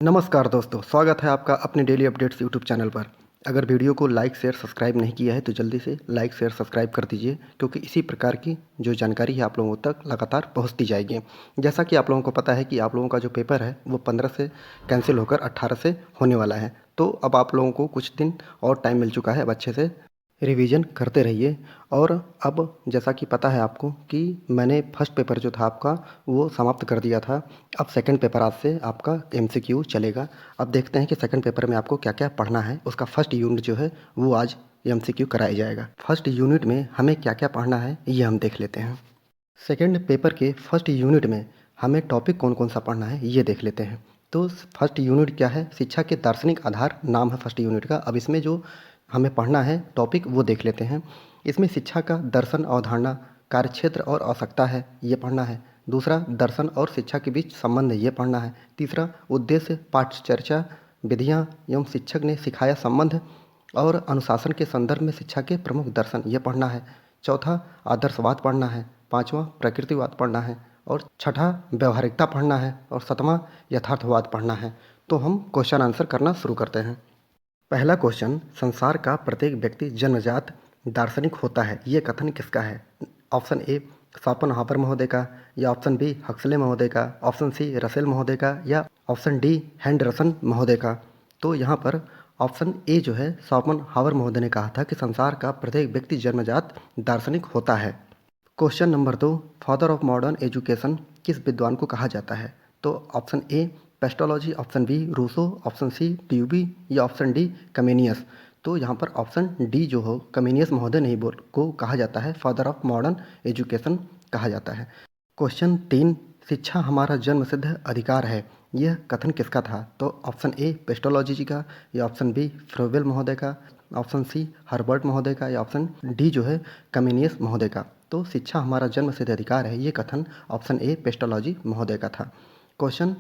नमस्कार दोस्तों, स्वागत है आपका अपने डेली अपडेट्स यूट्यूब चैनल पर। अगर वीडियो को लाइक शेयर सब्सक्राइब नहीं किया है तो जल्दी से लाइक शेयर सब्सक्राइब कर दीजिए, क्योंकि इसी प्रकार की जो जानकारी है आप लोगों तक लगातार पहुंचती जाएगी। जैसा कि आप लोगों को पता है कि आप लोगों का जो पेपर है वो 15 से कैंसिल होकर 18 से होने वाला है। तो अब आप लोगों को कुछ दिन और टाइम मिल चुका है, अब अच्छे से रिवीजन करते रहिए। और अब जैसा कि पता है आपको कि मैंने फर्स्ट पेपर जो था आपका वो समाप्त कर दिया था। अब सेकंड पेपर आज से आपका एमसीक्यू चलेगा। अब देखते हैं कि सेकंड पेपर में आपको क्या क्या पढ़ना है। उसका फर्स्ट यूनिट जो है वो आज एमसीक्यू कराया जाएगा। फर्स्ट यूनिट में हमें क्या क्या पढ़ना है ये हम देख लेते हैं। सेकंड पेपर के फर्स्ट यूनिट में हमें टॉपिक कौन कौन सा पढ़ना है ये देख लेते हैं। तो फर्स्ट यूनिट क्या है, शिक्षा के दार्शनिक आधार नाम है फर्स्ट यूनिट का। अब इसमें जो हमें पढ़ना है टॉपिक वो देख लेते हैं। इसमें शिक्षा का दर्शन, अवधारणा, कार्यक्षेत्र और आवश्यकता है ये पढ़ना है। दूसरा, दर्शन और शिक्षा के बीच संबंध ये पढ़ना है। तीसरा, उद्देश्य, पाठचर्चा, विधियाँ एवं शिक्षक ने सिखाया संबंध और अनुशासन के संदर्भ में शिक्षा के प्रमुख दर्शन ये पढ़ना है। चौथा, आदर्शवाद पढ़ना है। पाँचवां, प्रकृतिवाद पढ़ना है। और छठा, व्यवहारिकता पढ़ना है। और सातवां, यथार्थवाद पढ़ना है। तो हम क्वेश्चन आंसर करना शुरू करते हैं। पहला क्वेश्चन, संसार का प्रत्येक व्यक्ति जन्मजात दार्शनिक होता है, ये कथन किसका है? ऑप्शन ए शोपेनहावर महोदय का, या ऑप्शन बी हक्सले महोदय का, ऑप्शन सी रसेल महोदय का, या ऑप्शन डी हेंडरसन महोदय का। तो यहाँ पर ऑप्शन ए जो है शोपेनहावर महोदय ने कहा था कि संसार का प्रत्येक व्यक्ति जन्मजात दार्शनिक होता है। Question number 2, father of modern education किस विद्वान को कहा जाता है? तो option A Pestalozzi, option B Rousseau, option C Dewey, या ऑप्शन डी कमेनियस। तो यहाँ पर ऑप्शन डी जो हो कमेनियस महोदय नहीं बोल को कहा जाता है, फादर ऑफ मॉडर्न एजुकेशन कहा जाता है। क्वेश्चन 3, शिक्षा हमारा जन्मसिद्ध अधिकार है, यह कथन किसका था? तो ऑप्शन ए पेस्टोलॉजी जी का, या ऑप्शन बी फ्रोवेल महोदय का, ऑप्शन सी हर्बर्ट महोदय का, या ऑप्शन डी जो है कमेनियस महोदय का। तो शिक्षा हमारा जन्मसिद्ध अधिकार है ये कथन ऑप्शन ए पेस्टोलॉजी महोदय का था। क्वेश्चन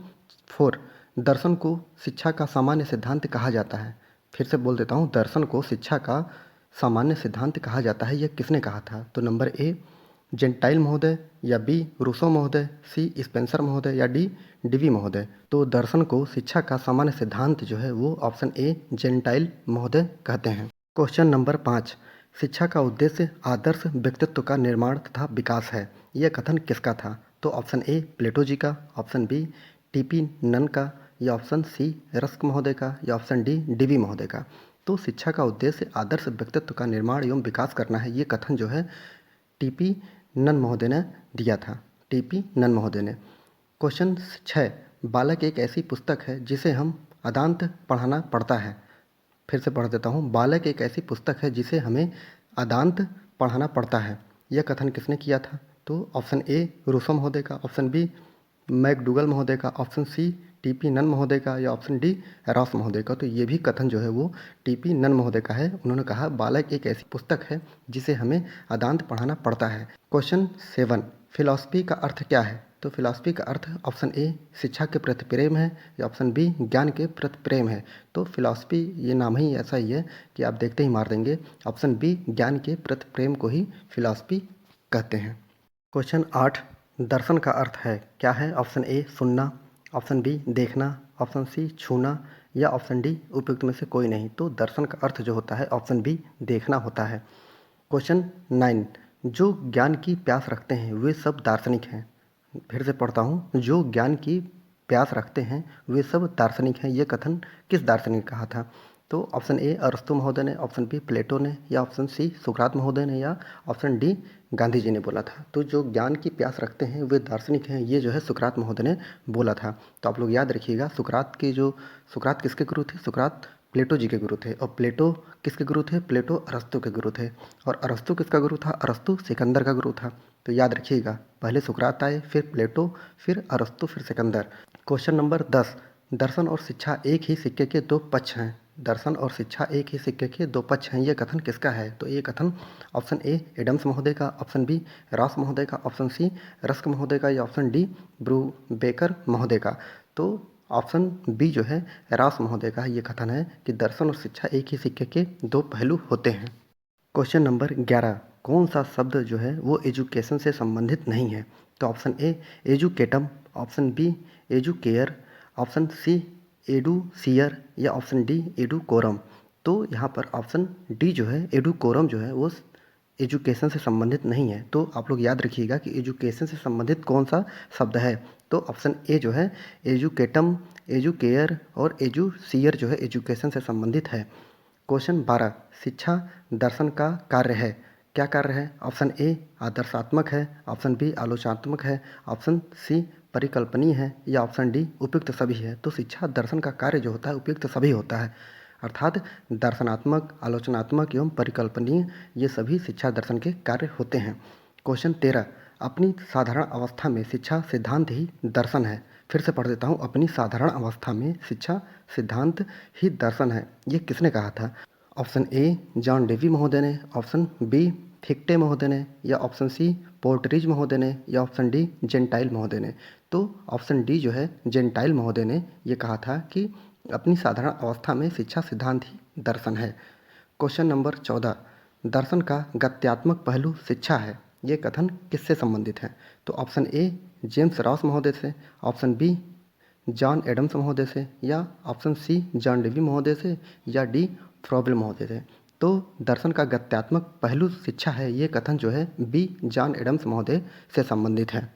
4, दर्शन को शिक्षा का सामान्य सिद्धांत कहा जाता है। फिर से बोल देता हूँ, दर्शन को शिक्षा का सामान्य सिद्धांत कहा जाता है, यह किसने कहा था? तो नंबर ए जेंटाइल महोदय, या बी रूसो महोदय, सी स्पेंसर महोदय, या डी डीवी महोदय। तो दर्शन को शिक्षा का सामान्य सिद्धांत जो है वो ऑप्शन ए जेंटाइल महोदय कहते हैं। क्वेश्चन नंबर 5, शिक्षा का उद्देश्य आदर्श व्यक्तित्व का निर्माण तथा विकास है, यह कथन किसका था? तो ऑप्शन ए प्लेटो जी का, ऑप्शन बी टीपी नन का, या ऑप्शन सी रस्क महोदय का, या ऑप्शन डी डीवी महोदय का। तो शिक्षा का उद्देश्य आदर्श व्यक्तित्व का निर्माण एवं विकास करना है, ये कथन जो है टीपी नन महोदय ने दिया था, टीपी नन महोदय ने। क्वेश्चन 6, बालक एक ऐसी पुस्तक है जिसे हम अदांत पढ़ाना पड़ता है। फिर से पढ़ देता हूँ, बालक एक ऐसी पुस्तक है जिसे हमें अदांत पढ़ाना पड़ता है, यह कथन किसने किया था? तो ऑप्शन ए रूसो महोदय का, ऑप्शन बी मैकडूगल महोदय का, ऑप्शन सी टीपी नन महोदय का, या ऑप्शन डी रॉस महोदय का। तो ये भी कथन जो है वो टीपी नन महोदय का है। उन्होंने कहा बालक एक ऐसी पुस्तक है जिसे हमें अदांत पढ़ाना पड़ता है। क्वेश्चन 7, फिलॉसफी का अर्थ क्या है? तो फिलॉसफी का अर्थ ऑप्शन ए शिक्षा के प्रति प्रेम है, या ऑप्शन बी ज्ञान के प्रति प्रेम है। तो फिलॉसफी ये नाम ही ऐसा ही है कि आप देखते ही मार देंगे। ऑप्शन बी ज्ञान के प्रति प्रेम को ही फिलॉसफी कहते हैं। क्वेश्चन 8, दर्शन का अर्थ है क्या है? ऑप्शन ए सुनना, ऑप्शन बी देखना, ऑप्शन सी छूना, या ऑप्शन डी उपयुक्त में से कोई नहीं। तो दर्शन का अर्थ जो होता है ऑप्शन बी देखना होता है। क्वेश्चन 9, जो ज्ञान की प्यास रखते हैं वे सब दार्शनिक हैं। फिर से पढ़ता हूँ, जो ज्ञान की प्यास रखते हैं वे सब दार्शनिक हैं, ये कथन किस दार्शनिक ने कहा था? तो ऑप्शन ए अरस्तु महोदय ने, ऑप्शन बी प्लेटो ने, या ऑप्शन सी सुकरात महोदय ने, या ऑप्शन डी गांधी जी ने बोला था। तो जो ज्ञान की प्यास रखते हैं वे दार्शनिक हैं, ये जो है सुकरात महोदय ने बोला था। तो आप लोग याद रखिएगा, सुकरात किसके गुरु थे? सुकरात प्लेटो जी के गुरु थे। और प्लेटो किसके गुरु थे? प्लेटो अरस्तु के गुरु थे। और अरस्तु किसका गुरु था? अरस्तु सिकंदर का गुरु था। तो याद रखिएगा, पहले सुकरात आए, फिर प्लेटो, फिर अरस्तु, फिर सिकंदर। क्वेश्चन नंबर 10, दर्शन और शिक्षा एक ही सिक्के के दो पक्ष हैं। दर्शन और शिक्षा एक ही सिक्के के दो पक्ष हैं, ये कथन किसका है? तो ये कथन ऑप्शन ए एडम्स महोदय का, ऑप्शन बी रॉस महोदय का, ऑप्शन सी रस्क महोदय का, या ऑप्शन डी ब्रूबेकर महोदय का। तो ऑप्शन बी जो है रॉस महोदय का ये कथन है कि दर्शन और शिक्षा एक ही सिक्के के दो पहलू होते हैं। क्वेश्चन नंबर 11, कौन सा शब्द जो है वो एजुकेशन से संबंधित नहीं है? तो ऑप्शन ए एजुकेटम, ऑप्शन बी एजुकेयर, ऑप्शन सी एडुसियर या ऑप्शन डी एडुकोरम। तो यहाँ पर ऑप्शन डी जो है एडुकोरम जो है वो एजुकेशन से संबंधित नहीं है। तो आप लोग याद रखिएगा कि एजुकेशन से संबंधित कौन सा शब्द है। तो ऑप्शन ए जो है एजुकेटम, एजुकेयर और एजुसियर जो है एजुकेशन से संबंधित है। क्वेश्चन 12, शिक्षा दर्शन का कार्य है। क्या कार्य है? ऑप्शन ए आदर्शात्मक है, ऑप्शन बी आलोचनात्मक है, ऑप्शन सी परिकल्पनीय है या ऑप्शन डी उपयुक्त सभी है। तो शिक्षा दर्शन का कार्य जो होता है उपयुक्त सभी होता है, अर्थात दर्शनात्मक, आलोचनात्मक एवं परिकल्पनीय ये सभी शिक्षा दर्शन के कार्य होते हैं। क्वेश्चन 13, अपनी साधारण अवस्था में शिक्षा सिद्धांत ही दर्शन है। फिर से पढ़ देता हूँ, अपनी साधारण अवस्था में शिक्षा सिद्धांत ही दर्शन है, ये किसने कहा था? ऑप्शन ए जॉन डेवी महोदय ने, ऑप्शन बी फिक्टे महोदय ने या ऑप्शन सी पोर्टरीज महोदय ने या ऑप्शन डी जेंटाइल महोदय ने। तो ऑप्शन डी जो है जेंटाइल महोदय ने ये कहा था कि अपनी साधारण अवस्था में शिक्षा सिद्धांत ही दर्शन है। क्वेश्चन नंबर 14, दर्शन का गत्यात्मक पहलू शिक्षा है, ये कथन किससे संबंधित है? तो ऑप्शन ए जेम्स रॉस महोदय से, ऑप्शन बी जॉन एडम्स महोदय से या ऑप्शन सी जॉन डेवी महोदय से या डी फ्रॉबेल महोदय से। तो दर्शन का गत्यात्मक पहलू शिक्षा है, ये कथन जो है बी जॉन एडम्स महोदय से संबंधित है।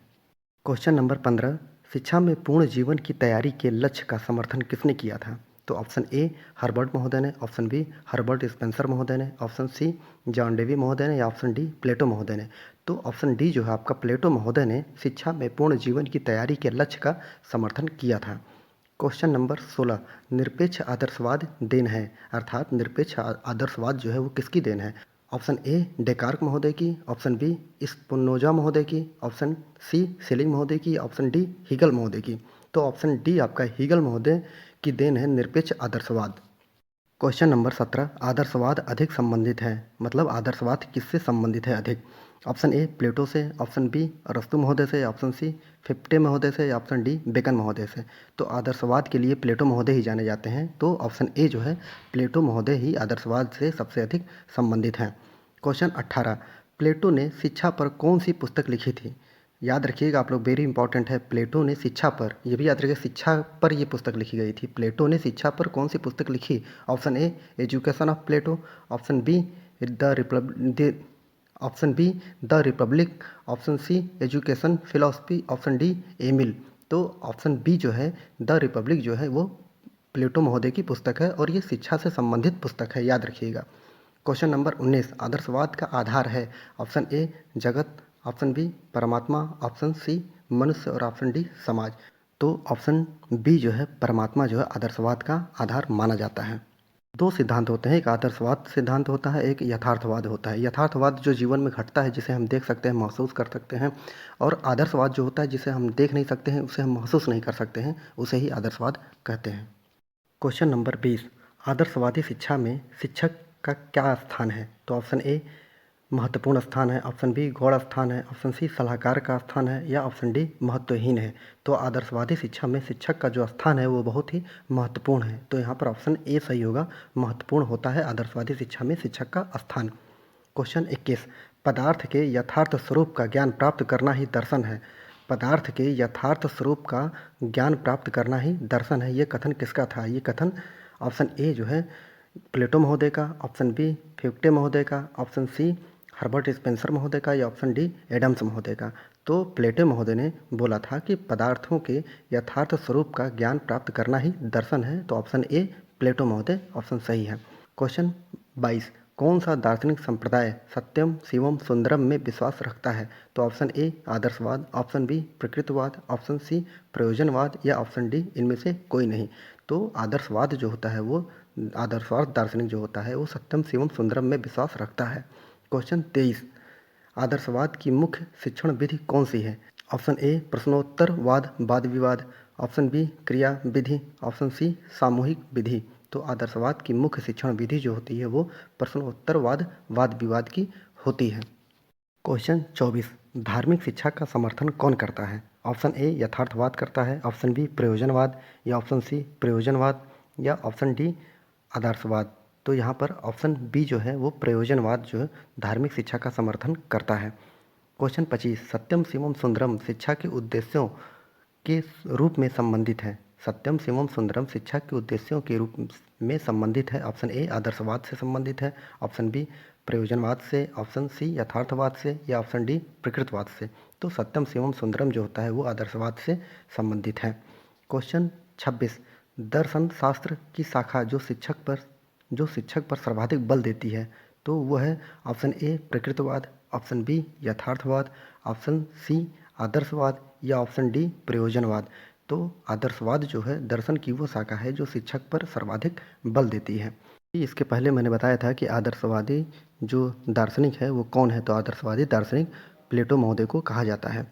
क्वेश्चन नंबर 15, शिक्षा में पूर्ण जीवन की तैयारी के लक्ष्य का समर्थन किसने किया था? तो ऑप्शन ए हर्बर्ट महोदय ने, ऑप्शन बी हर्बर्ट स्पेंसर महोदय ने, ऑप्शन सी जॉन डेवी महोदय ने या ऑप्शन डी प्लेटो महोदय ने। तो ऑप्शन डी जो है आपका प्लेटो महोदय ने शिक्षा में पूर्ण जीवन की तैयारी के लक्ष्य का समर्थन किया था। क्वेश्चन नंबर 16, निरपेक्ष आदर्शवाद देन है, अर्थात निरपेक्ष आदर्शवाद जो है वो किसकी देन है? ऑप्शन ए डेकार्क महोदय की, ऑप्शन बी स्पिनोजा महोदय की, ऑप्शन सी सेलिंग महोदय की, ऑप्शन डी हीगल महोदय की। तो ऑप्शन डी आपका हीगल महोदय की देन है निरपेक्ष आदर्शवाद। क्वेश्चन नंबर 17, आदर्शवाद अधिक संबंधित है, मतलब आदर्शवाद किससे संबंधित है अधिक? ऑप्शन ए प्लेटो से, ऑप्शन बी अरस्तु महोदय से, ऑप्शन सी फिफ्टे महोदय से या ऑप्शन डी बेकन महोदय से। तो आदर्शवाद के लिए प्लेटो महोदय ही जाने जाते हैं। तो ऑप्शन ए जो है प्लेटो महोदय ही आदर्शवाद से सबसे अधिक संबंधित हैं। क्वेश्चन 18, प्लेटो ने शिक्षा पर कौन सी पुस्तक लिखी थी? याद रखिएगा आप लोग, वेरी इंपॉर्टेंट है, प्लेटो ने शिक्षा पर, ये भी याद रखिएगा शिक्षा पर ये पुस्तक लिखी गई थी। प्लेटो ने शिक्षा पर कौन सी पुस्तक लिखी? Option A education of Plato, option B the Republic, option C education philosophy, option D Emile. तो ऑप्शन बी जो है द रिपब्लिक जो है वो प्लेटो महोदय की पुस्तक है और ये शिक्षा से संबंधित पुस्तक है, याद रखिएगा। क्वेश्चन नंबर 19, आदर्शवाद का आधार है। ऑप्शन ए जगत, ऑप्शन बी परमात्मा, ऑप्शन सी मनुष्य और ऑप्शन डी समाज। तो ऑप्शन बी जो है परमात्मा जो है आदर्शवाद का आधार माना जाता है। दो सिद्धांत होते हैं, एक आदर्शवाद सिद्धांत होता है, एक यथार्थवाद होता है। यथार्थवाद जो जीवन में घटता है, जिसे हम देख सकते हैं, महसूस कर सकते हैं, और आदर्शवाद जो होता है जिसे हम देख नहीं सकते हैं, उसे हम महसूस नहीं कर सकते हैं, उसे ही आदर्शवाद कहते हैं। क्वेश्चन नंबर 20, आदर्शवादी शिक्षा में शिक्षक का क्या स्थान है? तो ऑप्शन ए महत्वपूर्ण स्थान है, ऑप्शन बी गौड़ स्थान है, ऑप्शन सी सलाहकार का स्थान है या ऑप्शन डी महत्वहीन है। तो आदर्शवादी शिक्षा में शिक्षक का जो स्थान है वो बहुत ही महत्वपूर्ण है। तो यहाँ पर ऑप्शन ए सही होगा, महत्वपूर्ण होता है आदर्शवादी शिक्षा में शिक्षक का स्थान। क्वेश्चन 21, पदार्थ के यथार्थ स्वरूप का ज्ञान प्राप्त करना ही दर्शन है। पदार्थ के यथार्थ स्वरूप का ज्ञान प्राप्त करना ही दर्शन है, ये कथन किसका था? ये कथन ऑप्शन ए जो है प्लेटो महोदय का, ऑप्शन बी फिफ्टे महोदय का, ऑप्शन सी हर्बर्ट स्पेंसर महोदय का या ऑप्शन डी एडम्स महोदय का। तो प्लेटो महोदय ने बोला था कि पदार्थों के यथार्थ स्वरूप का ज्ञान प्राप्त करना ही दर्शन है। तो ऑप्शन ए प्लेटो महोदय ऑप्शन सही है। क्वेश्चन 22, कौन सा दार्शनिक संप्रदाय सत्यम शिवम सुंदरम में विश्वास रखता है? तो ऑप्शन ए आदर्शवाद, ऑप्शन बी प्रकृतिवाद, ऑप्शन सी प्रयोजनवाद या ऑप्शन डी इनमें से कोई नहीं। तो आदर्शवाद जो होता है वो आदर्शवाद दार्शनिक जो होता है वो सत्यम शिवम सुंदरम में विश्वास रखता है। क्वेश्चन 23, आदर्शवाद की मुख्य शिक्षण विधि कौन सी है? ऑप्शन ए प्रश्नोत्तरवाद वाद विवाद, ऑप्शन बी क्रिया विधि, ऑप्शन सी सामूहिक विधि। तो आदर्शवाद की मुख्य शिक्षण विधि जो होती है वो प्रश्नोत्तरवाद वाद विवाद की होती है। क्वेश्चन 24, धार्मिक शिक्षा का समर्थन कौन करता है? ऑप्शन ए यथार्थवाद करता है, ऑप्शन बी प्रयोजनवाद या ऑप्शन सी प्रयोजनवाद या ऑप्शन डी आदर्शवाद। तो यहाँ पर ऑप्शन बी जो है वो प्रयोजनवाद जो है धार्मिक शिक्षा का समर्थन करता है। क्वेश्चन 25, सत्यम शिवम सुंदरम शिक्षा के उद्देश्यों के रूप में संबंधित है। सत्यम शिवम सुंदरम शिक्षा के उद्देश्यों के रूप में संबंधित है? ऑप्शन ए आदर्शवाद से संबंधित है, ऑप्शन बी प्रयोजनवाद से, ऑप्शन सी यथार्थवाद से, या ऑप्शन डी प्रकृतवाद से। तो सत्यम शिवम सुंदरम जो होता है वो आदर्शवाद से संबंधित है। क्वेश्चन 26, दर्शन शास्त्र की शाखा जो शिक्षक पर सर्वाधिक बल देती है, तो वो है ऑप्शन ए प्रकृतवाद, ऑप्शन बी यथार्थवाद, ऑप्शन सी आदर्शवाद, या ऑप्शन डी प्रयोजनवाद। तो आदर्शवाद जो है दर्शन की वो शाखा है जो शिक्षक पर सर्वाधिक बल देती है। इसके पहले मैंने बताया था कि आदर्शवादी जो दार्शनिक है वो कौन है, तो आदर्शवादी दार्शनिक प्लेटो महोदय को कहा जाता है।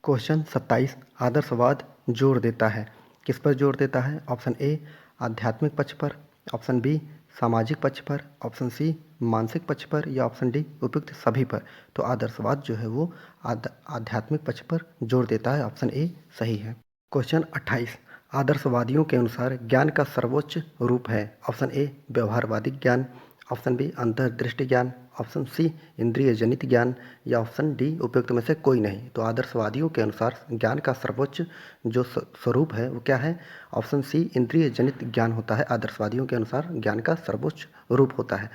क्वेश्चन 27, आदर्शवाद जोर देता है, किस पर जोर देता है? ऑप्शन ए आध्यात्मिक पक्ष पर, ऑप्शन बी सामाजिक पक्ष पर, ऑप्शन सी मानसिक पक्ष पर, या ऑप्शन डी उपयुक्त सभी पर। तो आदर्शवाद जो है वो आध्यात्मिक पक्ष पर जोर देता है, ऑप्शन ए सही है। क्वेश्चन 28, आदर्शवादियों के अनुसार ज्ञान का सर्वोच्च रूप है? ऑप्शन ए व्यवहारवादी ज्ञान, ऑप्शन बी अंतर्दृष्टि ज्ञान, ऑप्शन सी इंद्रिय जनित ज्ञान, या ऑप्शन डी उपयुक्त में से कोई नहीं। तो आदर्शवादियों के अनुसार ज्ञान का सर्वोच्च जो स्वरूप है वो क्या है? ऑप्शन सी इंद्रिय जनित ज्ञान होता है। आदर्शवादियों के अनुसार ज्ञान का सर्वोच्च रूप होता है।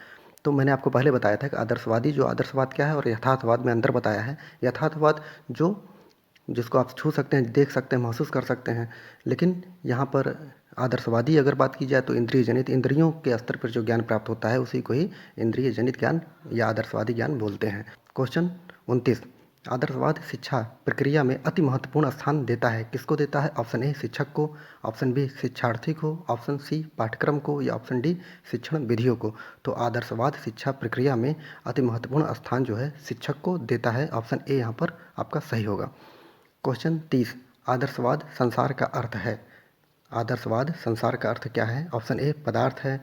तो मैंने आपको पहले बताया था कि आदर्शवाद क्या है और यथार्थवाद में अंतर बताया है। यथार्थवाद जिसको आप छू सकते हैं, देख सकते हैं, महसूस कर सकते हैं, लेकिन यहाँ पर आदर्शवादी अगर बात की जाए तो इंद्रिय जनित, इंद्रियों के स्तर पर जो ज्ञान प्राप्त होता है उसी को ही इंद्रिय जनित ज्ञान या आदर्शवादी ज्ञान बोलते हैं। क्वेश्चन 29, आदर्शवाद शिक्षा प्रक्रिया में अति महत्वपूर्ण स्थान देता है, किसको देता है? ऑप्शन ए शिक्षक को, ऑप्शन बी शिक्षार्थी को, ऑप्शन सी पाठ्यक्रम को, या ऑप्शन डी शिक्षण विधियों को। तो आदर्शवाद शिक्षा प्रक्रिया में अति महत्वपूर्ण स्थान जो है शिक्षक को देता है, ऑप्शन ए यहाँ पर आपका सही होगा। क्वेश्चन 30, आदर्शवाद संसार का अर्थ है, आदर्शवाद संसार का अर्थ क्या है? ऑप्शन ए पदार्थ है,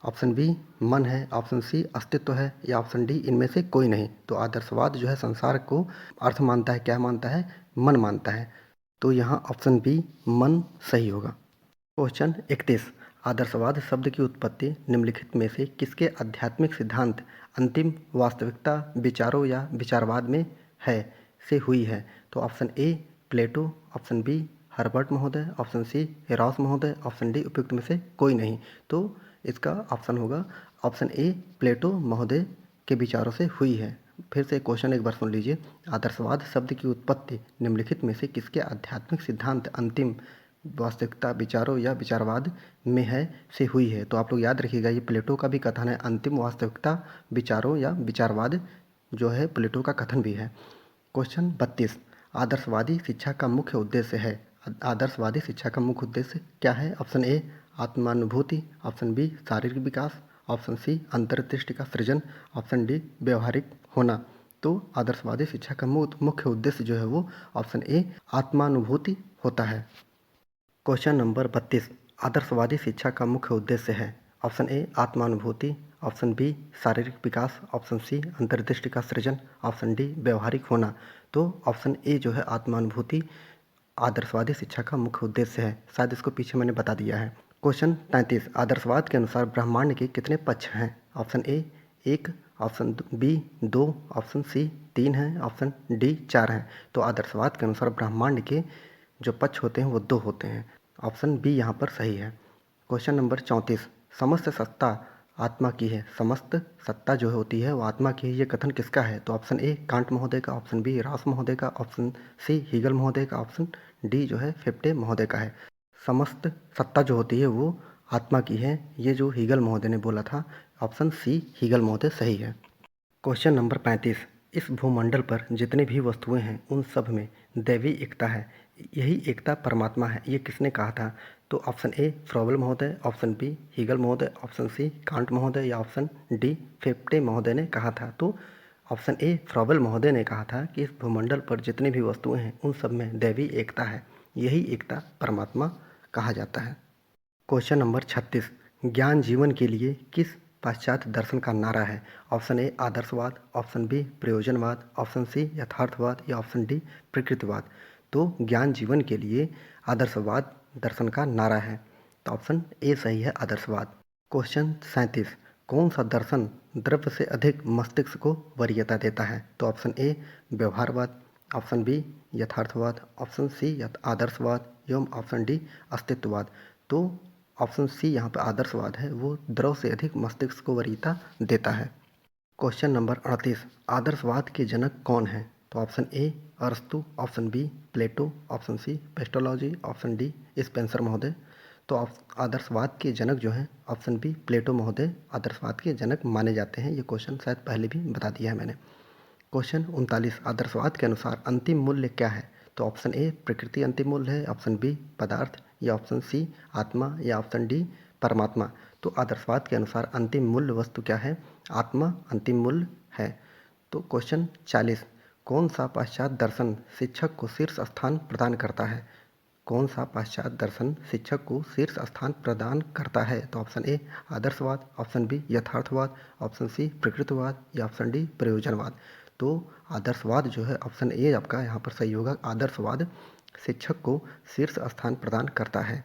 ऑप्शन बी मन है, ऑप्शन सी अस्तित्व है, या ऑप्शन डी इनमें से कोई नहीं। तो आदर्शवाद जो है संसार को अर्थ मानता है, क्या मानता है? मन मानता है। तो यहाँ ऑप्शन बी मन सही होगा। क्वेश्चन 31, आदर्शवाद शब्द की उत्पत्ति निम्नलिखित में से किसके आध्यात्मिक सिद्धांत अंतिम वास्तविकता विचारों या विचारवाद में है से हुई है? तो option A Plato, option B Herbert महोदय, ऑप्शन सी रॉस महोदय, ऑप्शन डी उपयुक्त में से कोई नहीं। तो इसका ऑप्शन होगा ऑप्शन ए प्लेटो महोदय के विचारों से हुई है। फिर से क्वेश्चन एक बार सुन लीजिए, आदर्शवाद शब्द की उत्पत्ति निम्नलिखित में से किसके आध्यात्मिक सिद्धांत अंतिम वास्तविकता विचारों या विचारवाद में है से हुई है? तो आप लोग याद रखिएगा ये प्लेटो का भी कथन है, अंतिम वास्तविकता विचारों या विचारवाद जो है प्लेटो का कथन भी है। क्वेश्चन 32, आदर्शवादी शिक्षा का मुख्य उद्देश्य है, आदर्शवादी शिक्षा का मुख्य उद्देश्य क्या है? ऑप्शन ए आत्मानुभूति, ऑप्शन बी शारीरिक विकास, ऑप्शन सी अंतर्दृष्टि का सृजन, ऑप्शन डी व्यवहारिक होना। तो आदर्शवादी शिक्षा का मुख्य उद्देश्य जो है वो ऑप्शन ए आत्मानुभूति होता है। क्वेश्चन नंबर 32, आदर्शवादी शिक्षा का मुख्य उद्देश्य है, ऑप्शन ए आत्मानुभूति, ऑप्शन बी शारीरिक विकास, ऑप्शन सी अंतर्दृष्टि का सृजन, ऑप्शन डी व्यवहारिक होना। तो ऑप्शन ए जो है आत्मानुभूति आदर्शवादी शिक्षा का मुख्य उद्देश्य है। शायद इसको पीछे मैंने बता दिया है। क्वेश्चन 33, आदर्शवाद के अनुसार ब्रह्मांड के कितने पक्ष हैं? Option A 1, option B 2, option C 3 है, ऑप्शन डी 4 हैं। तो आदर्शवाद के अनुसार ब्रह्मांड के जो पक्ष होते हैं वो 2 होते हैं, ऑप्शन बी यहाँ पर सही है। क्वेश्चन नंबर 34, समस्त सत्ता आत्मा की है, समस्त सत्ता जो होती है वो आत्मा की है, ये कथन किसका है? तो ऑप्शन ए कांट महोदय का, ऑप्शन बी रास महोदय का, ऑप्शन सी हीगल महोदय का, ऑप्शन डी जो है फिफ्टे महोदय का है। समस्त सत्ता जो होती है वो आत्मा की है, ये जो हीगल महोदय ने बोला था, ऑप्शन सी हीगल महोदय सही है। क्वेश्चन नंबर 35, इस भूमंडल पर जितनी भी वस्तुएं हैं उन सब में दैवी एकता है, यही एकता परमात्मा है, ये किसने कहा था? तो ऑप्शन ए फ्रॉबल महोदय, ऑप्शन बी हीगल महोदय, ऑप्शन सी कांट महोदय, या ऑप्शन डी फिफ्टे महोदय ने कहा था। तो ऑप्शन ए फ्रॉबल महोदय ने कहा था कि इस भूमंडल पर जितनी भी वस्तुएं हैं उन सब में दैवी एकता है, यही एकता परमात्मा कहा जाता है। क्वेश्चन नंबर 36, ज्ञान जीवन के लिए किस पाश्चात्य दर्शन का नारा है? ऑप्शन ए आदर्शवाद, ऑप्शन बी प्रयोजनवाद, ऑप्शन सी यथार्थवाद, या ऑप्शन डी प्रकृतिवाद। तो ज्ञान जीवन के लिए आदर्शवाद दर्शन का नारा है, तो ऑप्शन ए सही है आदर्शवाद। क्वेश्चन 37, कौन सा दर्शन द्रव्य से अधिक मस्तिष्क को वरीयता देता है? तो ऑप्शन ए व्यवहारवाद, ऑप्शन बी यथार्थवाद, ऑप्शन सी आदर्शवाद, एवं ऑप्शन डी अस्तित्ववाद। तो ऑप्शन सी यहाँ पर आदर्शवाद है, वो द्रव से अधिक मस्तिष्क को वरीयता देता है। क्वेश्चन नंबर 38, आदर्शवाद के जनक कौन हैं? तो ऑप्शन ए अरस्तु, option B Plato, option C Pestalozzi, option D Spencer महोदय। तो आदर्शवाद के जनक जो हैं ऑप्शन बी प्लेटो महोदय आदर्शवाद के जनक माने जाते हैं। ये क्वेश्चन शायद पहले भी बता दिया है मैंने। क्वेश्चन 39, आदर्शवाद के अनुसार अंतिम मूल्य क्या है? तो ऑप्शन ए प्रकृति अंतिम मूल्य है, ऑप्शन बी पदार्थ, या ऑप्शन सी आत्मा, या ऑप्शन डी परमात्मा। तो आदर्शवाद के अनुसार अंतिम मूल्य वस्तु क्या है? आत्मा अंतिम मूल्य है। तो क्वेश्चन 40, कौन सा पाश्चात्य दर्शन शिक्षक को शीर्ष स्थान प्रदान करता है? कौन सा पाश्चात्य दर्शन शिक्षक को शीर्ष स्थान प्रदान करता है? तो ऑप्शन ए आदर्शवाद, ऑप्शन बी यथार्थवाद, ऑप्शन सी प्रकृतिवाद, या ऑप्शन डी प्रयोजनवाद। तो आदर्शवाद जो है ऑप्शन ए आपका यहाँ पर सही होगा। आदर्शवाद शिक्षक को शीर्ष स्थान प्रदान करता है।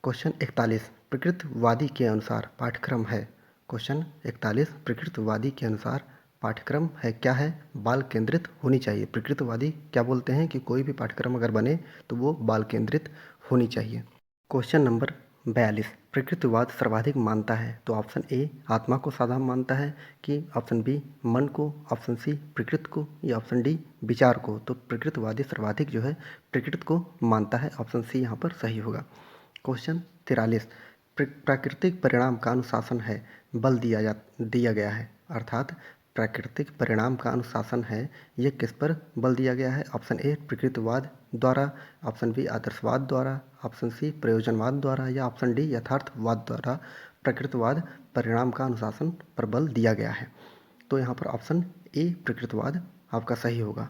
क्वेश्चन 41, प्रकृतिवादी के अनुसार पाठ्यक्रम है। क्वेश्चन 41, प्रकृतिवादी के अनुसार पाठ्यक्रम है क्या है? बाल केंद्रित होनी चाहिए। प्रकृतिवादी क्या बोलते हैं कि कोई भी पाठ्यक्रम अगर बने तो वो बाल केंद्रित होनी चाहिए। क्वेश्चन नंबर 42, प्रकृतिवाद सर्वाधिक मानता है। तो ऑप्शन ए आत्मा को साधारण मानता है, कि ऑप्शन बी मन को, ऑप्शन सी प्रकृति को, या ऑप्शन डी विचार को। तो प्रकृतिवादी सर्वाधिक जो है प्रकृति को मानता है, ऑप्शन सी यहाँ पर सही होगा। क्वेश्चन 43, प्राकृतिक परिणाम का अनुशासन है बल दिया गया है, अर्थात प्राकृतिक परिणाम का अनुशासन है, ये किस पर बल दिया गया है? ऑप्शन ए प्रकृतिवाद द्वारा, ऑप्शन बी आदर्शवाद द्वारा, ऑप्शन सी प्रयोजनवाद द्वारा, या ऑप्शन डी यथार्थवाद द्वारा प्रकृतिवाद परिणाम का अनुशासन पर बल दिया गया है। तो यहाँ पर ऑप्शन ए प्रकृतिवाद आपका सही होगा।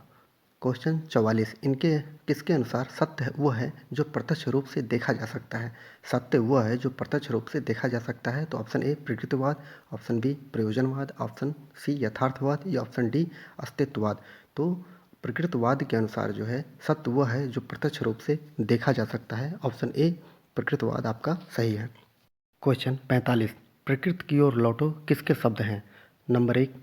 क्वेश्चन 44, इनके किसके अनुसार सत्य वो है जो प्रत्यक्ष रूप से देखा जा सकता है? सत्य वो है जो प्रत्यक्ष रूप से देखा जा सकता है। तो ऑप्शन ए प्रकृतिवाद, ऑप्शन बी प्रयोजनवाद, ऑप्शन सी यथार्थवाद, या ऑप्शन डी अस्तित्ववाद। तो प्रकृतिवाद के अनुसार जो है सत्य वो है जो प्रत्यक्ष रूप से देखा जा सकता है, ऑप्शन ए प्रकृतिवाद आपका सही है। क्वेश्चन 45, प्रकृति की ओर लौटो किसके शब्द हैं? नंबर 1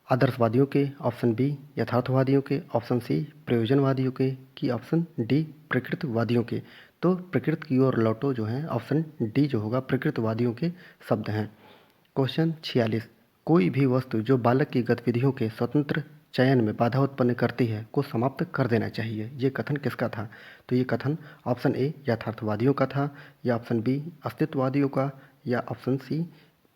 आदर्शवादियों के, ऑप्शन बी यथार्थवादियों के, ऑप्शन सी प्रयोजनवादियों के, कि ऑप्शन डी प्रकृतिवादियों के। तो प्रकृति की ओर लौटो जो है ऑप्शन डी जो होगा प्रकृतिवादियों के शब्द हैं। क्वेश्चन 46, कोई भी वस्तु जो बालक की गतिविधियों के स्वतंत्र चयन में बाधा उत्पन्न करती है को समाप्त कर देना चाहिए। ये कथन किसका था? तो ये कथन ऑप्शन ए यथार्थवादियों का था, या ऑप्शन बी अस्तित्ववादियों का, या ऑप्शन सी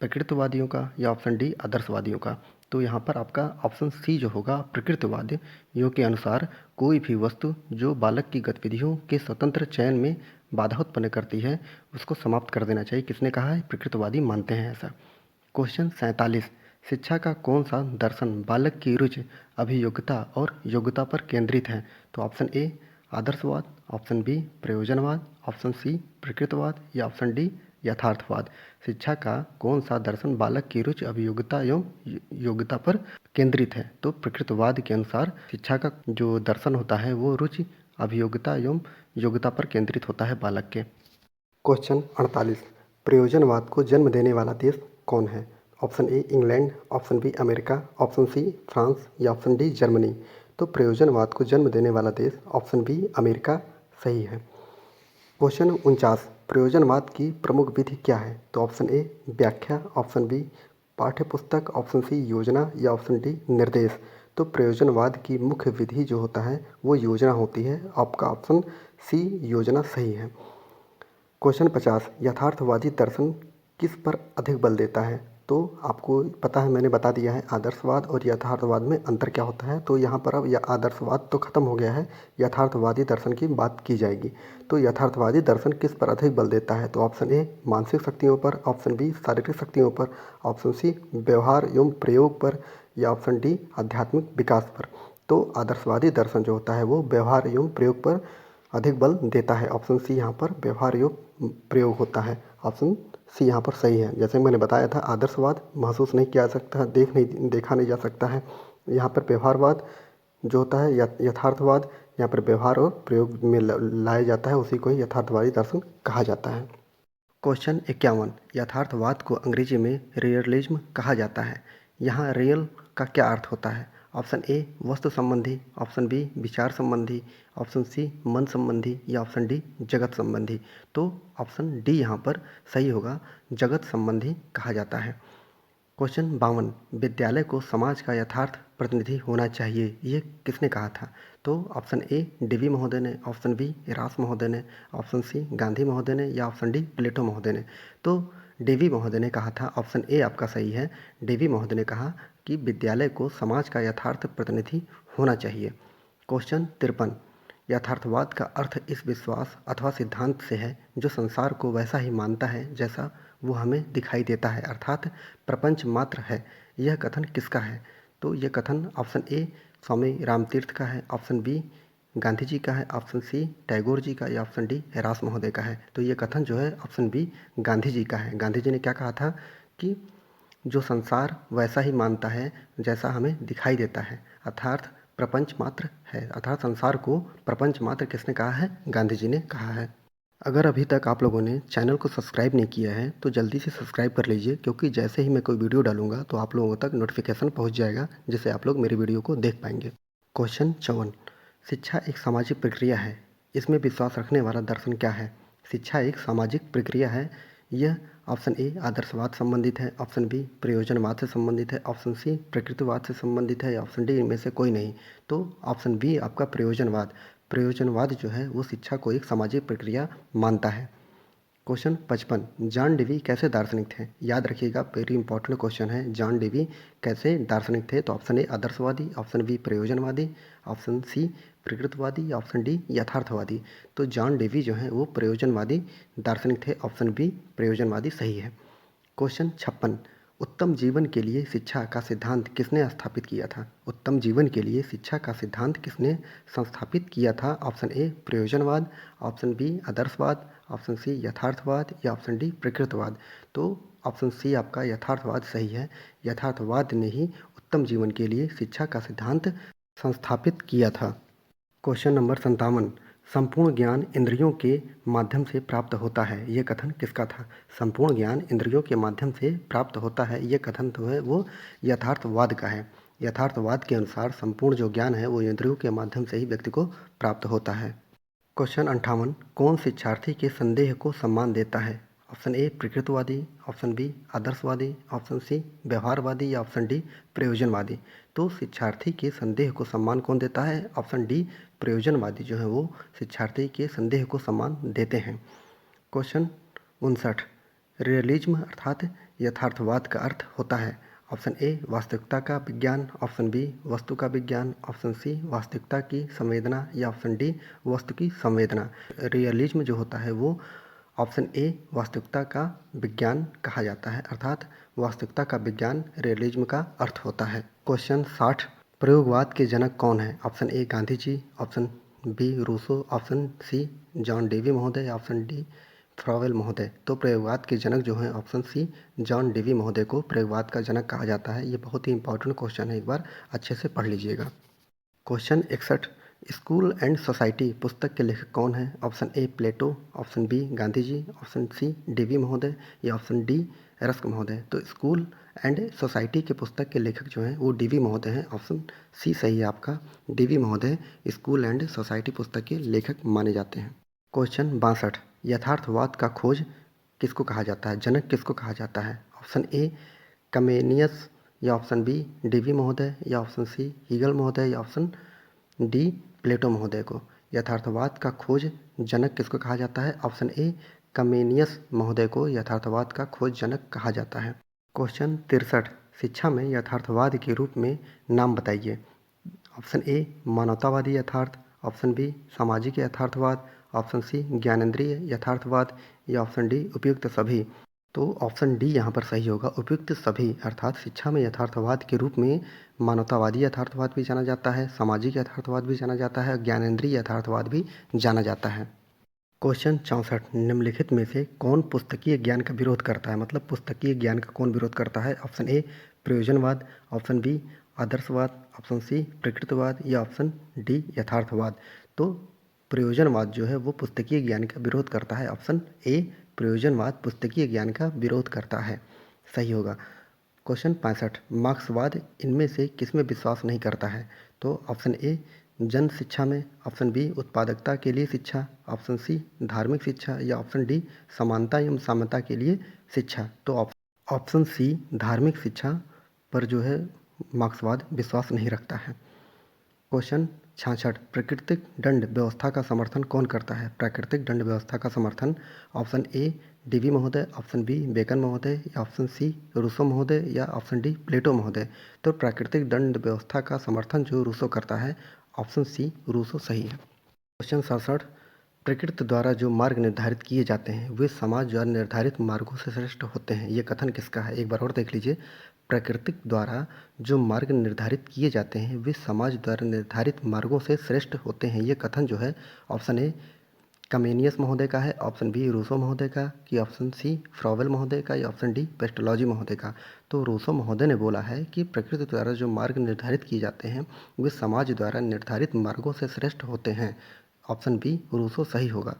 प्रकृतिवादियों का, या ऑप्शन डी आदर्शवादियों का। तो यहाँ पर आपका ऑप्शन सी जो होगा प्रकृतिवादियों के अनुसार कोई भी वस्तु जो बालक की गतिविधियों के स्वतंत्र चयन में बाधा उत्पन्न करती है उसको समाप्त कर देना चाहिए। किसने कहा है? प्रकृतिवादी मानते हैं ऐसा। क्वेश्चन 47, शिक्षा का कौन सा दर्शन बालक की रुचि, अभियोग्यता और योग्यता पर केंद्रित है? तो ऑप्शन ए आदर्शवाद, ऑप्शन बी प्रयोजनवाद, ऑप्शन सी प्रकृतिवाद, या ऑप्शन डी यथार्थवाद। शिक्षा का कौन सा दर्शन बालक की रुचि, अभियोग्यता एवं योग्यता पर केंद्रित है? तो प्रकृतिवाद के अनुसार शिक्षा का जो दर्शन होता है वो रुचि, अभियोग्यता एवं योग्यता पर केंद्रित होता है बालक के। क्वेश्चन 48, प्रयोजनवाद को जन्म देने वाला देश कौन है? Option A England, option B America, option C France, या ऑप्शन डी जर्मनी। तो प्रयोजनवाद को जन्म देने वाला देश ऑप्शन बी अमेरिका सही है। क्वेश्चन 49, प्रयोजनवाद की प्रमुख विधि क्या है? तो ऑप्शन ए व्याख्या, ऑप्शन बी पाठ्यपुस्तक, ऑप्शन सी योजना, या ऑप्शन डी निर्देश। तो प्रयोजनवाद की मुख्य विधि जो होता है वो योजना होती है। आपका ऑप्शन सी योजना सही है। क्वेश्चन 50, यथार्थवादी दर्शन किस पर अधिक बल देता है? तो आपको पता है, मैंने बता दिया है आदर्शवाद और यथार्थवाद में अंतर क्या होता है। तो यहाँ पर अब यह आदर्शवाद तो खत्म हो गया है, यथार्थवादी दर्शन की बात की जाएगी। तो यथार्थवादी दर्शन किस पर अधिक बल देता है? तो ऑप्शन ए मानसिक शक्तियों पर, ऑप्शन बी शारीरिक शक्तियों पर, ऑप्शन सी व्यवहार एवं प्रयोग पर, या ऑप्शन डी आध्यात्मिक विकास पर। तो आदर्शवादी दर्शन जो होता है वो व्यवहार एवं प्रयोग पर अधिक बल देता है। ऑप्शन सी यहाँ पर व्यवहार एवं प्रयोग होता है, ऑप्शन सी यहाँ पर सही है। जैसे मैंने बताया था आदर्शवाद महसूस नहीं किया जा सकता, देखा नहीं जा सकता है। यहाँ पर व्यवहारवाद जो होता है यथार्थवाद यहाँ पर व्यवहार और प्रयोग में लाया जाता है, उसी को ही यथार्थवादी दर्शन कहा जाता है। क्वेश्चन 51, यथार्थवाद को अंग्रेजी में रियलिज्म कहा जाता है। यहाँ रियल का क्या अर्थ होता है? ऑप्शन ए वस्तु संबंधी, ऑप्शन बी विचार संबंधी, ऑप्शन सी मन संबंधी या ऑप्शन डी जगत संबंधी। तो ऑप्शन डी यहाँ पर सही होगा, जगत संबंधी कहा जाता है। क्वेश्चन 52, विद्यालय को समाज का यथार्थ प्रतिनिधि होना चाहिए, ये किसने कहा था? तो ऑप्शन ए डीवी महोदय ने, ऑप्शन बी रास महोदय ने, ऑप्शन सी गांधी महोदय ने या ऑप्शन डी प्लेटो महोदय ने। तो डीवी महोदय ने कहा था, ऑप्शन ए आपका सही है। डीवी महोदय ने कहा कि विद्यालय को समाज का यथार्थ प्रतिनिधि होना चाहिए। क्वेश्चन 53, यथार्थवाद का अर्थ इस विश्वास अथवा सिद्धांत से है जो संसार को वैसा ही मानता है जैसा वो हमें दिखाई देता है, अर्थात प्रपंच मात्र है। यह कथन किसका है? तो यह कथन ऑप्शन ए स्वामी रामतीर्थ का है, ऑप्शन बी गांधी जी का है, ऑप्शन सी टैगोर जी का या ऑप्शन डी रास महोदय का है। तो ये कथन जो है ऑप्शन बी गांधी जी का है। गांधी जी ने क्या कहा था कि जो संसार वैसा ही मानता है जैसा हमें दिखाई देता है, अर्थात प्रपंच मात्र है। अर्थात संसार को प्रपंच मात्र किसने कहा है? गांधी जी ने कहा है। अगर अभी तक आप लोगों ने चैनल को सब्सक्राइब नहीं किया है तो जल्दी से सब्सक्राइब कर लीजिए, क्योंकि जैसे ही मैं कोई वीडियो डालूंगा तो आप लोगों तक नोटिफिकेशन पहुंच जाएगा, जिससे आप लोग मेरी वीडियो को देख पाएंगे। क्वेश्चन 54, शिक्षा एक सामाजिक प्रक्रिया है, इसमें विश्वास रखने वाला दर्शन क्या है? शिक्षा एक सामाजिक प्रक्रिया है, यह ऑप्शन ए आदर्शवाद संबंधित है, ऑप्शन बी प्रयोजनवाद से संबंधित है, ऑप्शन सी प्रकृतिवाद से संबंधित है या ऑप्शन डी इनमें से कोई नहीं। तो ऑप्शन बी आपका प्रयोजनवाद। प्रयोजनवाद जो है वो शिक्षा को एक सामाजिक प्रक्रिया मानता है। क्वेश्चन 55, जॉन डेवी कैसे दार्शनिक थे? याद रखिएगा, वेरी इंपॉर्टेंट क्वेश्चन है। जॉन डेवी कैसे दार्शनिक थे? तो ऑप्शन ए आदर्शवादी, ऑप्शन बी प्रयोजनवादी, ऑप्शन सी प्रकृतवादी या ऑप्शन डी यथार्थवादी। तो जॉन डेवी जो है वो प्रयोजनवादी दार्शनिक थे, ऑप्शन बी प्रयोजनवादी सही है। क्वेश्चन 56, उत्तम जीवन के लिए शिक्षा का सिद्धांत किसने स्थापित किया था? उत्तम जीवन के लिए शिक्षा का सिद्धांत किसने संस्थापित किया था? ऑप्शन ए प्रयोजनवाद, ऑप्शन बी आदर्शवाद, ऑप्शन सी यथार्थवाद या ऑप्शन डी प्रकृतवाद। तो ऑप्शन सी आपका यथार्थवाद सही है। यथार्थवाद ने ही उत्तम जीवन के लिए शिक्षा का सिद्धांत संस्थापित किया था। क्वेश्चन नंबर 57, संपूर्ण ज्ञान इंद्रियों के माध्यम से प्राप्त होता है, ये कथन किसका था? संपूर्ण ज्ञान इंद्रियों के माध्यम से प्राप्त होता है, ये कथन तो है वो यथार्थवाद का है। यथार्थवाद के अनुसार संपूर्ण जो ज्ञान है वो इंद्रियों के माध्यम से ही व्यक्ति को प्राप्त होता है। क्वेश्चन 58, कौन शिक्षार्थी के संदेह को सम्मान देता है? ऑप्शन ए प्रकृतवादी, ऑप्शन बी आदर्शवादी, ऑप्शन सी व्यवहारवादी या ऑप्शन डी प्रयोजनवादी। तो शिक्षार्थी के संदेह को सम्मान कौन देता है? ऑप्शन डी प्रयोजनवादी जो है वो शिक्षार्थी के संदेह को सम्मान देते हैं। क्वेश्चन 59, रियलिज्म अर्थात यथार्थवाद का अर्थ होता है। ऑप्शन ए वास्तविकता का विज्ञान, ऑप्शन बी वस्तु का विज्ञान, ऑप्शन सी वास्तविकता की संवेदना या ऑप्शन डी वस्तु की संवेदना। रियलिज्म जो होता है वो ऑप्शन ए वास्तविकता का विज्ञान कहा जाता है, अर्थात वास्तविकता का विज्ञान रियलिज्म का अर्थ होता है। क्वेश्चन 60, प्रयोगवाद के जनक कौन है? Option A Gandhi ji, option B Rousseau, option C John Dewey महोदय, ऑप्शन डी फ्रॉवेल महोदय। तो प्रयोगवाद के जनक जो हैं ऑप्शन सी जॉन डेवी महोदय को प्रयोगवाद का जनक कहा जाता है। ये बहुत ही इंपॉर्टेंट क्वेश्चन है, एक बार अच्छे से पढ़ लीजिएगा। क्वेश्चन 61, स्कूल एंड सोसाइटी पुस्तक के लेखक कौन है? Option A Plato, option B Gandhi ji, option C Dewey महोदय या ऑप्शन डी रस्क महोदय। तो स्कूल एंड सोसाइटी के पुस्तक के लेखक जो हैं वो डीवी महोदय हैं, ऑप्शन सी सही है आपका। डीवी महोदय स्कूल एंड सोसाइटी पुस्तक के लेखक माने जाते हैं। क्वेश्चन 62, यथार्थवाद का खोज किसको कहा जाता है? जनक किसको कहा जाता है? ऑप्शन ए कमेनियस या ऑप्शन बी डीवी महोदय या ऑप्शन सी हीगल महोदय या ऑप्शन डी प्लेटो महोदय को। यथार्थवाद का खोज जनक किसको कहा जाता है? ऑप्शन ए कमेनियस महोदय को यथार्थवाद का खोज जनक कहा जाता है। क्वेश्चन 63, शिक्षा में यथार्थवाद के रूप में नाम बताइए। ऑप्शन ए मानवतावादी यथार्थ, ऑप्शन बी सामाजिक यथार्थवाद, ऑप्शन सी ज्ञानेंद्रिय यथार्थवाद या ऑप्शन डी उपयुक्त सभी। तो ऑप्शन डी यहाँ पर सही होगा, उपयुक्त सभी। अर्थात शिक्षा में यथार्थवाद के रूप में मानवतावादी यथार्थवाद भी जाना जाता है, सामाजिक यथार्थवाद भी जाना जाता है, ज्ञानेंद्रिय यथार्थवाद भी जाना जाता है। क्वेश्चन 64, निम्नलिखित में से कौन पुस्तकीय ज्ञान का विरोध करता है? मतलब पुस्तकीय ज्ञान का कौन विरोध करता है? ऑप्शन ए प्रयोजनवाद, ऑप्शन बी आदर्शवाद, ऑप्शन सी प्रकृतिवाद या ऑप्शन डी यथार्थवाद। तो प्रयोजनवाद जो है वो पुस्तकीय ज्ञान का विरोध करता है, ऑप्शन ए प्रयोजनवाद पुस्तकीय ज्ञान का विरोध करता है, सही होगा। क्वेश्चन 65 मार्क्सवाद इनमें से किसमें विश्वास नहीं करता है? तो ऑप्शन ए जन शिक्षा में, ऑप्शन बी उत्पादकता के लिए शिक्षा, ऑप्शन सी धार्मिक शिक्षा या ऑप्शन डी समानता एवं साम्यता के लिए शिक्षा। तो ऑप्शन सी धार्मिक शिक्षा पर जो है मार्क्सवाद विश्वास नहीं रखता है। क्वेश्चन 66 प्राकृतिक दंड व्यवस्था का समर्थन कौन करता है? प्राकृतिक दंड व्यवस्था का समर्थन ऑप्शन ए डीवी महोदय, ऑप्शन बी बेकन महोदय या ऑप्शन सी रूसो महोदय या ऑप्शन डी प्लेटो महोदय। तो प्राकृतिक दंड व्यवस्था का समर्थन जो रूसो करता है, ऑप्शन सी रूसो सही है। क्वेश्चन 67 प्रकृति द्वारा जो मार्ग निर्धारित किए जाते हैं वे समाज द्वारा निर्धारित मार्गों से श्रेष्ठ होते हैं, ये कथन किसका है? एक बार और देख लीजिए। प्राकृतिक द्वारा जो मार्ग निर्धारित किए जाते हैं वे समाज द्वारा निर्धारित मार्गों से श्रेष्ठ होते हैं, ये कथन जो है ऑप्शन ए कमेनियस महोदय का है, ऑप्शन बी रूसो महोदय का, कि ऑप्शन सी फ्रॉवेल महोदय का या ऑप्शन डी पेस्टोलॉजी महोदय का। तो रूसो महोदय ने बोला है कि प्रकृति द्वारा जो मार्ग निर्धारित किए जाते हैं वे समाज द्वारा निर्धारित मार्गों से श्रेष्ठ होते हैं। ऑप्शन बी रूसो सही होगा।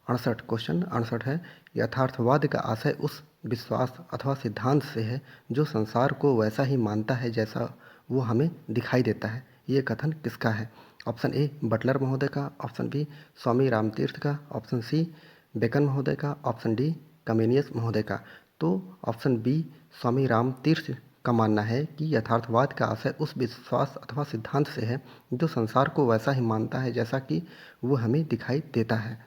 68 क्वेश्चन 68 है यथार्थवाद का आशय उस विश्वास अथवा सिद्धांत से है जो संसार को वैसा ही मानता है जैसा वो हमें दिखाई देता है, ये कथन किसका है? ऑप्शन ए बटलर महोदय का, ऑप्शन बी स्वामी रामतीर्थ का, ऑप्शन सी बेकन महोदय का, ऑप्शन डी कमेनियस महोदय का। तो ऑप्शन बी स्वामी रामतीर्थ का मानना है कि यथार्थवाद का आशय उस विश्वास अथवा सिद्धांत से है जो संसार को वैसा ही मानता है जैसा कि वो हमें दिखाई देता है।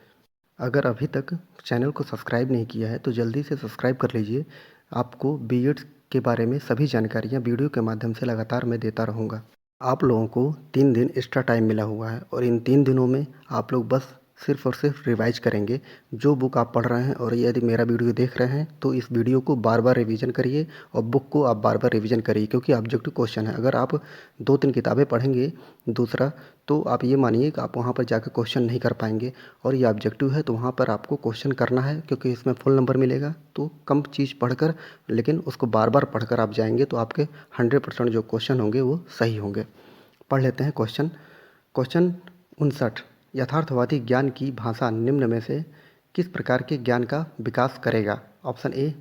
अगर अभी तक चैनल को सब्सक्राइब नहीं किया है तो जल्दी से सब्सक्राइब कर लीजिए। आपको बीएड्स के बारे में सभी जानकारियाँ वीडियो के माध्यम से लगातार मैं देता रहूँगा। आप लोगों को 3 दिन एक्स्ट्रा टाइम मिला हुआ है और इन 3 दिनों में आप लोग बस सिर्फ़ और सिर्फ रिवाइज करेंगे जो बुक आप पढ़ रहे हैं। और यदि मेरा वीडियो देख रहे हैं तो इस वीडियो को बार बार रिवीजन करिए और बुक को आप बार बार रिवीजन करिए, क्योंकि ऑब्जेक्टिव क्वेश्चन है। अगर आप 2-3 किताबें पढ़ेंगे दूसरा, तो आप ये मानिए कि आप वहाँ पर जाकर क्वेश्चन नहीं कर पाएंगे। और ये ऑब्जेक्टिव है तो वहाँ पर आपको क्वेश्चन करना है, क्योंकि इसमें फुल नंबर मिलेगा। तो कम चीज़ पढ़कर लेकिन उसको बार बार पढ़कर आप जाएंगे तो आपके 100% जो क्वेश्चन होंगे वो सही होंगे। पढ़ लेते हैं क्वेश्चन। क्वेश्चन 59 यथार्थवादी ज्ञान की भाषा निम्न में से किस प्रकार के ज्ञान का विकास करेगा? ऑप्शन ए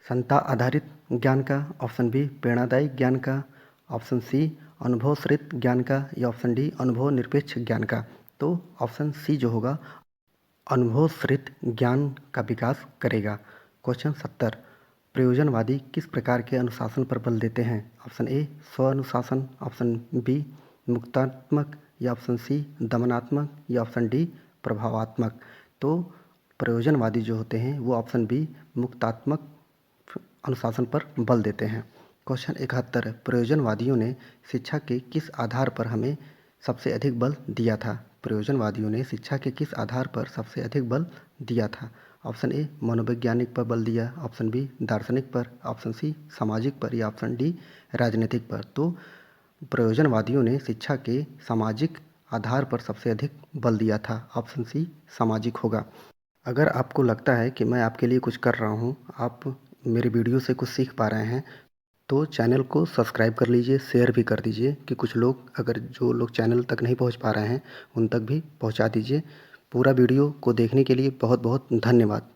संता आधारित ज्ञान का, ऑप्शन बी प्रेरणादायी ज्ञान का, ऑप्शन सी अनुभवश्रित ज्ञान का या ऑप्शन डी अनुभव निरपेक्ष ज्ञान का। तो ऑप्शन सी जो होगा अनुभवश्रित ज्ञान का विकास करेगा। क्वेश्चन 70 प्रयोजनवादी किस प्रकार के अनुशासन पर बल देते हैं? ऑप्शन ए स्व अनुशासन, ऑप्शन बी मुक्तात्मक या ऑप्शन सी दमनात्मक या ऑप्शन डी प्रभावात्मक। तो प्रयोजनवादी जो होते हैं वो ऑप्शन बी मुक्तात्मक अनुशासन पर बल देते हैं। क्वेश्चन 71 प्रयोजनवादियों ने शिक्षा के किस आधार पर हमें सबसे अधिक बल दिया था? प्रयोजनवादियों ने शिक्षा के किस आधार पर सबसे अधिक बल दिया था? ऑप्शन ए मनोवैज्ञानिक पर बल दिया, ऑप्शन बी दार्शनिक पर, ऑप्शन सी सामाजिक पर या ऑप्शन डी राजनीतिक पर। तो प्रयोजनवादियों ने शिक्षा के सामाजिक आधार पर सबसे अधिक बल दिया था, ऑप्शन सी सामाजिक होगा। अगर आपको लगता है कि मैं आपके लिए कुछ कर रहा हूँ, आप मेरे वीडियो से कुछ सीख पा रहे हैं, तो चैनल को सब्सक्राइब कर लीजिए, शेयर भी कर दीजिए कि कुछ लोग, अगर जो लोग चैनल तक नहीं पहुँच पा रहे हैं उन तक भी पहुँचा दीजिए। पूरा वीडियो को देखने के लिए बहुत बहुत धन्यवाद।